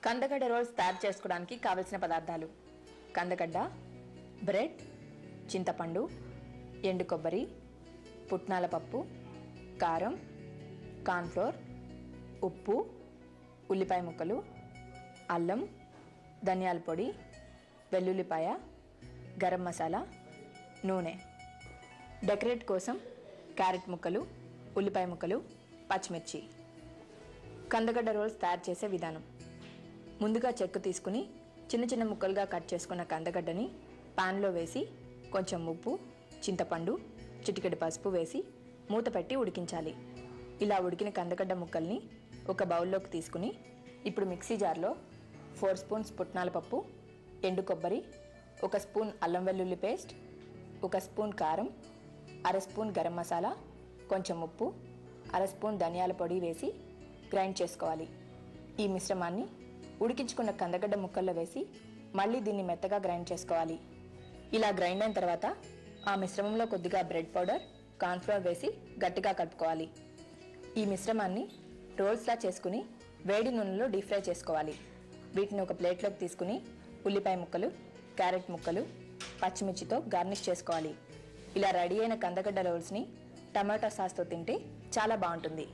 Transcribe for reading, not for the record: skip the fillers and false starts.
కందగడ్డ రోల్స్ తయారు చేసుకోవడానికి కావలసిన పదార్థాలు: కందగడ్డ, బ్రెడ్, చింతపండు, ఎండు కొబ్బరి, పుట్నాల పప్పు, కారం, కార్న్ఫ్లోర్, ఉప్పు, ఉల్లిపాయ ముక్కలు, అల్లం, ధనియాల పొడి, వెల్లుల్లిపాయ, గరం మసాలా, నూనె. డెకరేట్ కోసం క్యారెట్ ముక్కలు, ఉల్లిపాయ ముక్కలు, పచ్చిమిర్చి. కందగడ్డ రోల్స్ తయారు చేసే విధానం: ముందుగా చెక్కు తీసుకుని చిన్న చిన్న ముక్కలుగా కట్ చేసుకున్న కందగడ్డని పాన్లో వేసి కొంచెం ఉప్పు, చింతపండు, చిటికెడు పసుపు వేసి మూత పెట్టి ఉడికించాలి. ఇలా ఉడికిన కందగడ్డ ముక్కల్ని ఒక బౌల్లోకి తీసుకుని ఇప్పుడు మిక్సీ జార్లో 4 స్పూన్స్ పుట్నాల పప్పు, ఎండు కొబ్బరి, 1 స్పూన్ అల్లం వెల్లుల్లి పేస్ట్, 1 స్పూన్ కారం, అర స్పూన్ గరం మసాలా, కొంచెం ఉప్పు, అర స్పూన్ ధనియాల పొడి వేసి గ్రైండ్ చేసుకోవాలి. ఈ మిశ్రమాన్ని ఉడికించుకున్న కందగడ్డ ముక్కల్లో వేసి మళ్ళీ దీన్ని మెత్తగా గ్రైండ్ చేసుకోవాలి. ఇలా గ్రైండ్ అయిన తర్వాత ఆ మిశ్రమంలో కొద్దిగా బ్రెడ్ పౌడర్, కార్న్ఫ్లోర్ వేసి గట్టిగా కలుపుకోవాలి. ఈ మిశ్రమాన్ని రోల్స్లా చేసుకుని వేడి నూనెలో డీప్ ఫ్రై చేసుకోవాలి. వీటిని ఒక ప్లేట్లోకి తీసుకుని ఉల్లిపాయ ముక్కలు, క్యారెట్ ముక్కలు, పచ్చిమిర్చితో గార్నిష్ చేసుకోవాలి. ఇలా రెడీ అయిన కందగడ్డ రోల్స్ని టమాటా సాస్తో తింటే చాలా బాగుంటుంది.